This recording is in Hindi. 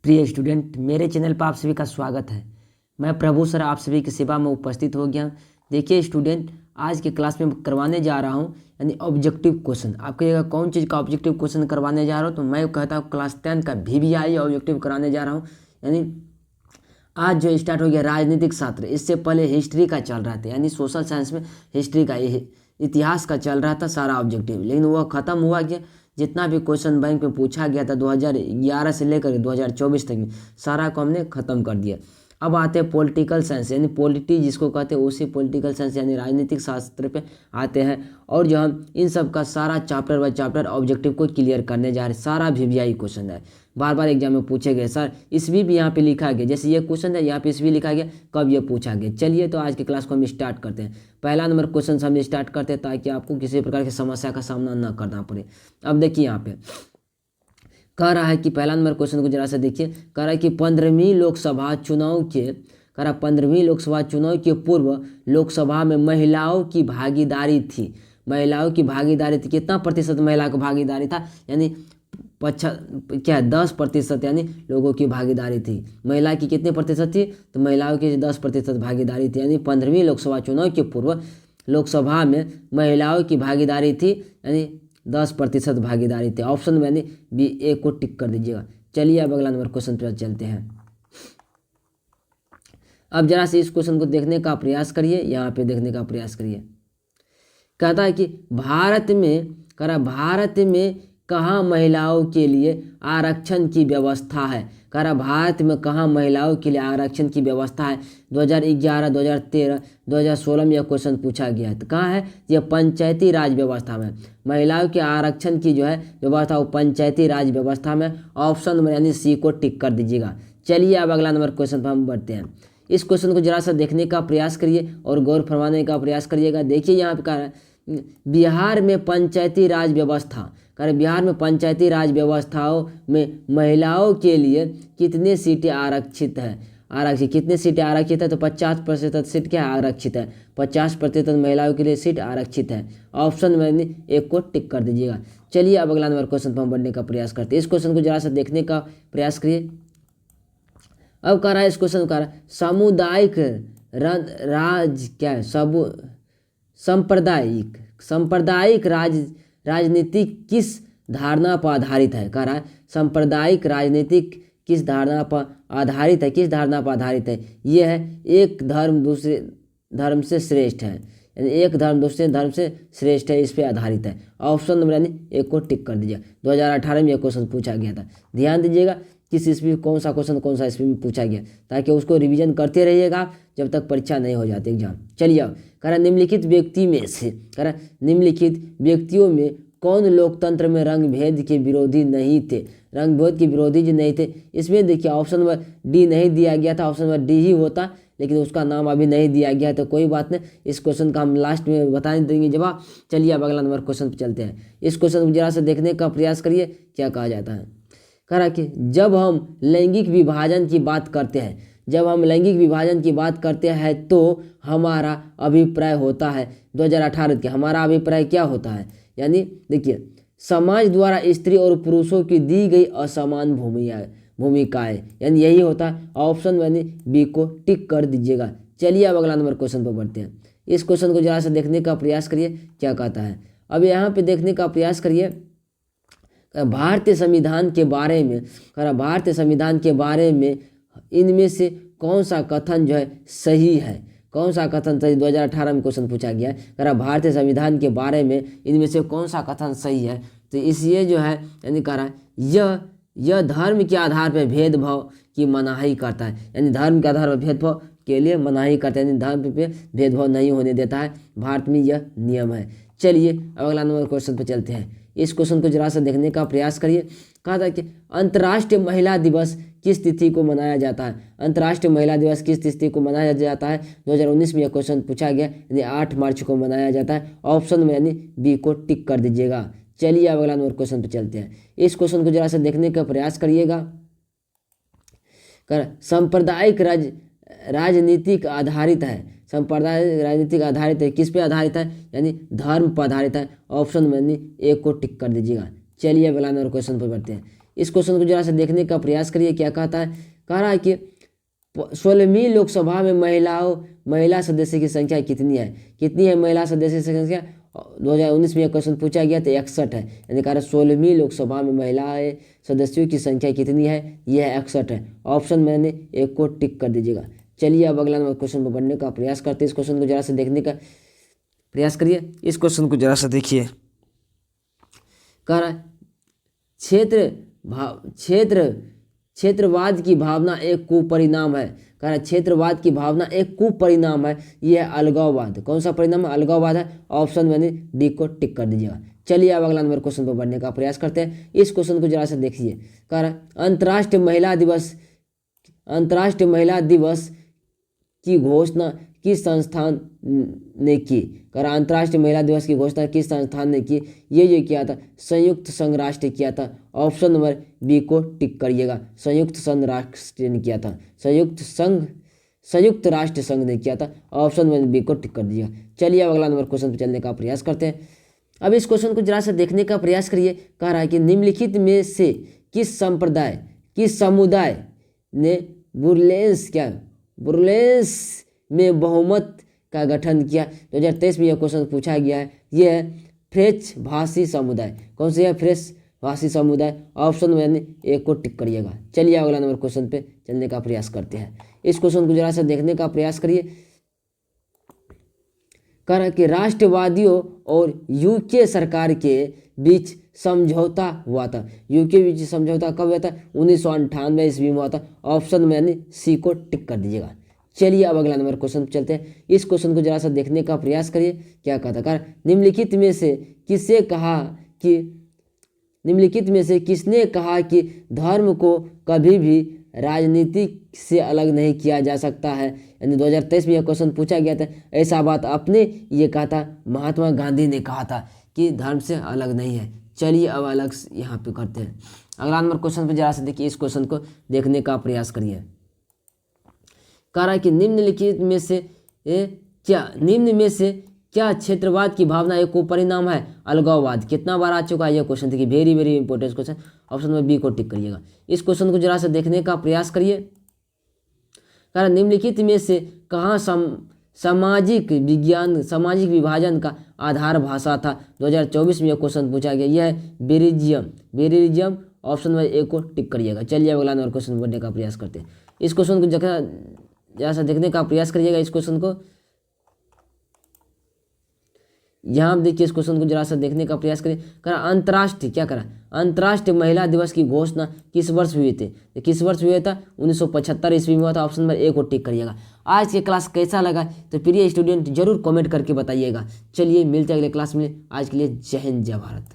प्रिय स्टूडेंट, मेरे चैनल पर आप सभी का स्वागत है। मैं प्रभु सर आप सभी की सेवा में उपस्थित हो गया। देखिए स्टूडेंट, आज के क्लास में करवाने जा रहा हूं यानी ऑब्जेक्टिव क्वेश्चन। आप कहिएगा कौन चीज़ का ऑब्जेक्टिव क्वेश्चन करवाने जा रहा हूं, तो मैं कहता हूं क्लास 10 का VVI ऑब्जेक्टिव कराने जा रहा हूँ। यानी आज जो स्टार्ट हो गया राजनीतिक शास्त्र, इससे पहले हिस्ट्री का चल रहा था, यानी सोशल साइंस में हिस्ट्री का इतिहास का चल रहा था सारा ऑब्जेक्टिव, लेकिन वह ख़त्म हुआ कि जितना भी क्वेश्चन बैंक में पूछा गया था 2011 से लेकर 2024 तक में, सारा को हमने ख़त्म कर दिया। अब आते हैं पॉलिटिकल साइंस यानी पॉलिटी जिसको कहते हैं, उसी पॉलिटिकल साइंस यानी राजनीतिक शास्त्र पे आते हैं। और जो हम इन सब का सारा चैप्टर बाय चैप्टर ऑब्जेक्टिव को क्लियर करने जा रहे हैं। सारा VVI क्वेश्चन है, बार बार एग्जाम में पूछे गए। सर ईस्वी भी यहाँ पे लिखा गया, जैसे ये क्वेश्चन है यहाँ पे ईस्वी लिखा गया, कब ये पूछा गया। चलिए तो आज के क्लास को हम स्टार्ट करते हैं। पहला नंबर क्वेश्चन हम स्टार्ट करते हैं ताकि आपको किसी प्रकार की समस्या का सामना न करना पड़े। अब देखिए यहाँ पे कह रहा है कि पहला नंबर क्वेश्चन को जरा सा देखिए। कह रहा है कि 15वीं लोकसभा चुनाव के पूर्व लोकसभा में महिलाओं की भागीदारी थी। कितना प्रतिशत महिला की भागीदारी था, यानी 10% यानी लोगों की भागीदारी थी। महिला की कितने प्रतिशत थी, तो महिलाओं की 10% भागीदारी थी। यानी 15वीं लोकसभा चुनाव के पूर्व लोकसभा में महिलाओं की भागीदारी थी, यानी 10% भागीदारी थी। ऑप्शन में यानी बी ए को टिक कर दीजिएगा। चलिए अब अगला नंबर क्वेश्चन पर चलते हैं। अब जरा से इस क्वेश्चन को देखने का प्रयास करिए, यहाँ पे देखने का प्रयास करिए। कहता है कि भारत में कहाँ महिलाओं के लिए आरक्षण की व्यवस्था है। भारत में कहाँ महिलाओं के लिए आरक्षण की व्यवस्था है। 2011, 2013, 2016 में यह क्वेश्चन पूछा गया है। तो कहाँ है, यह पंचायती राज व्यवस्था में महिलाओं के आरक्षण की जो है व्यवस्था, वो पंचायती राज व्यवस्था में। ऑप्शन में यानी सी को टिक कर दीजिएगा। चलिए अब अगला नंबर क्वेश्चन पर हम बढ़ते हैं। इस क्वेश्चन को जरा सा देखने का प्रयास करिए और गौर फरमाने का प्रयास करिएगा। देखिए यहाँ पे कह रहा है बिहार में पंचायती राज व्यवस्था, बिहार में पंचायती राज व्यवस्थाओं में महिलाओं के लिए कितने सीटें आरक्षित है। कितने सीटें आरक्षित है, तो 50% सीट क्या आरक्षित है, 50% महिलाओं के लिए सीट आरक्षित है। ऑप्शन में एक को टिक कर दीजिएगा। चलिए अब अगला नंबर क्वेश्चन पर हम बढ़ने का प्रयास करते हैं। इस क्वेश्चन को जरा सा देखने का प्रयास करिए। अब कह रहा है इस क्वेश्चन का सामुदायिक राज क्या है, सांप्रदायिक राजनीति किस धारणा पर आधारित है। कह रहा है सांप्रदायिक राजनीति किस धारणा पर आधारित है। यह है एक धर्म दूसरे धर्म से श्रेष्ठ है, यानी एक धर्म दूसरे धर्म से श्रेष्ठ है, इस पे आधारित है। ऑप्शन नंबर यानी एक को टिक कर दीजिए। 2018 में यह क्वेश्चन पूछा गया था। ध्यान दीजिएगा किस ईस्वी कौन सा क्वेश्चन कौन सा ईस्वी में पूछा गया, ताकि उसको रिवीजन करते रहिएगा जब तक परीक्षा नहीं हो जाती एग्जाम। चलिए अब कह रहा निम्नलिखित व्यक्तियों में कौन लोकतंत्र में रंग भेद के विरोधी नहीं थे। इसमें देखिए ऑप्शन नंबर डी नहीं दिया गया था, ऑप्शन नंबर डी ही होता, लेकिन उसका नाम अभी नहीं दिया गया है, तो कोई बात नहीं, इस क्वेश्चन का हम लास्ट में बता देंगे जवाब। चलिए अब अगला नंबर क्वेश्चन पर चलते हैं। इस क्वेश्चन को जरा से देखने का प्रयास करिए क्या कहा जाता है। कह रहा कि जब हम लैंगिक विभाजन की बात करते हैं तो हमारा अभिप्राय होता है 2018 के, हमारा अभिप्राय क्या होता है, यानी देखिए समाज द्वारा स्त्री और पुरुषों की दी गई असमान भूमिकाएं, यानी यही होता है। ऑप्शन यानी बी को टिक कर दीजिएगा। चलिए अब अगला नंबर क्वेश्चन पर बढ़ते हैं। इस क्वेश्चन को जरा सा देखने का प्रयास करिए क्या कहता है। अब यहाँ पे देखने का प्रयास करिए भारतीय संविधान के बारे में इनमें से कौन सा कथन जो है सही है। 2018 में क्वेश्चन पूछा गया है। भारतीय संविधान के बारे में इनमें से कौन सा कथन सही है, तो इसलिए जो है यानी कह रहा है यह धर्म के आधार पर भेदभाव की मनाही करता है, यानी धर्म के आधार पर भेदभाव के लिए मनाही करता है, यानी धर्म पे भेदभाव नहीं होने देता है। भारत में यह नियम है। चलिए अब अगला नंबर क्वेश्चन पर चलते हैं। इस क्वेश्चन को जरा सा देखने का प्रयास करिए। कहा था कि अंतर्राष्ट्रीय महिला दिवस किस तिथि को मनाया जाता है। 2019 में यह क्वेश्चन पूछा गया, यानी 8 मार्च को मनाया जाता है। ऑप्शन में यानी बी को टिक कर दीजिएगा। चलिए अब अगला नंबर क्वेश्चन पर चलते हैं। इस क्वेश्चन को जरा सा देखने का प्रयास करिएगा। सांप्रदायिक राजनीतिक आधारित है, किस पे आधारित है, यानी धर्म पर आधारित है। ऑप्शन में यानी ए को टिक कर दीजिएगा। चलिए अगला नंबर क्वेश्चन पर बढ़ते हैं। इस क्वेश्चन को जरा से देखने का प्रयास करिए। क्या कहता है, कह रहा है कि 16वीं लोकसभा में महिला सदस्य की संख्या कितनी है। कितनी है महिला सदस्य की संख्या? 2019 में यह क्वेश्चन पूछा गया तो 61 है। यानी कह रहा 16वीं लोकसभा में महिलाएं सदस्यों की संख्या कितनी है? यह 61 है। ऑप्शन मैंने एक को टिक कर दीजिएगा। चलिए अब अगला नंबर क्वेश्चन पर बढ़ने का प्रयास करते हैं। इस क्वेश्चन को जरा से देखने का प्रयास करिए। इस क्वेश्चन को जरा सा देखिए। कह रहा है क्षेत्रवाद की भावना एक कुपरिणाम है। कह रहा है क्षेत्रवाद की भावना एक कुपरिणाम है। यह अलगाववाद। कौन सा परिणाम है? अलगाववाद है। ऑप्शन मैंने डी को टिक कर दीजिएगा। चलिए अब अगला नंबर क्वेश्चन पर बढ़ने का प्रयास करते हैं। इस क्वेश्चन को जरा से देखिए। कह रहा है अंतर्राष्ट्रीय महिला दिवस की घोषणा किस संस्थान ने की? कह रहा अंतर्राष्ट्रीय महिला दिवस की घोषणा किस संस्थान ने की? ये जो किया था संयुक्त संघ राष्ट्र किया था। ऑप्शन नंबर बी को टिक करिएगा। संयुक्त संघ राष्ट्र ने किया था। संयुक्त राष्ट्र संघ ने किया था। ऑप्शन नंबर बी को टिक कर दीजिएगा। चलिए अब अगला नंबर क्वेश्चन पर चलने का प्रयास करते हैं। अब इस क्वेश्चन को जरा से देखने का प्रयास करिए। कह रहा है कि निम्नलिखित में से किस समुदाय ने बुरलेंस में बहुमत का गठन किया? 2023 में यह क्वेश्चन पूछा गया है। यह है फ्रेंच भाषी समुदाय। कौन सा है? फ्रेंच भाषी समुदाय। ऑप्शन मैंने एक को टिक करिएगा। चलिए अगला नंबर क्वेश्चन पे चलने का प्रयास करते हैं। इस क्वेश्चन को जरा सा देखने का प्रयास करिए। कह रहा है कि राष्ट्रवादियों और यूके सरकार के बीच समझौता हुआ था। यूके बीच समझौता कब हुआ था? 1998 ईस्वी में हुआ था। ऑप्शन मैंने सी को टिक कर दीजिएगा। चलिए अब अगला नंबर क्वेश्चन चलते हैं। इस क्वेश्चन को जरा सा देखने का प्रयास करिए। क्या कहता है? निम्नलिखित में से किसने कहा कि धर्म को कभी भी राजनीति से अलग नहीं किया जा सकता है? यानी 2023 में यह क्वेश्चन पूछा गया था। ऐसा बात आपने ये कहा था, महात्मा गांधी ने कहा था कि धर्म से अलग नहीं है। चलिए अब अलग यहाँ पे करते हैं। अगला नंबर क्वेश्चन पे जरा से देखिए। इस क्वेश्चन को देखने का प्रयास करिए। कह रहा है कि निम्न में से क्या क्षेत्रवाद की भावना एक परिणाम है? अलगाववाद। कितना बार आ चुका है यह क्वेश्चन? देखिए very very important question. Option number B को टिक करिएगा। इस क्वेश्चन को जरा सा देखने का प्रयास करिए। कह रहा निम्नलिखित में से कहाँ सामाजिक विभाजन का आधार भाषा था? 2024 में यह क्वेश्चन पूछा गया। यह है बेरिलिज्म। ऑप्शन नंबर ए को टिक करिएगा। चलिए अगला नंबर क्वेश्चन बढ़ने का प्रयास करते हैं। इस क्वेश्चन को जरा सा देखने का प्रयास करिएगा। इस क्वेश्चन को यहाँ देखिए। इस क्वेश्चन को जरा सा देखने का प्रयास करिए। करा अंतर्राष्ट्रीय महिला दिवस की घोषणा किस वर्ष हुए थे? किस वर्ष हुआ था? 1975 ईस्वी में हुआ था। ऑप्शन नंबर ए को टिक करिएगा। आज की क्लास कैसा लगा तो प्रिय स्टूडेंट जरूर कमेंट करके बताइएगा। चलिए मिलते हैं अगले क्लास में। आज के लिए जय हिंद जय भारत।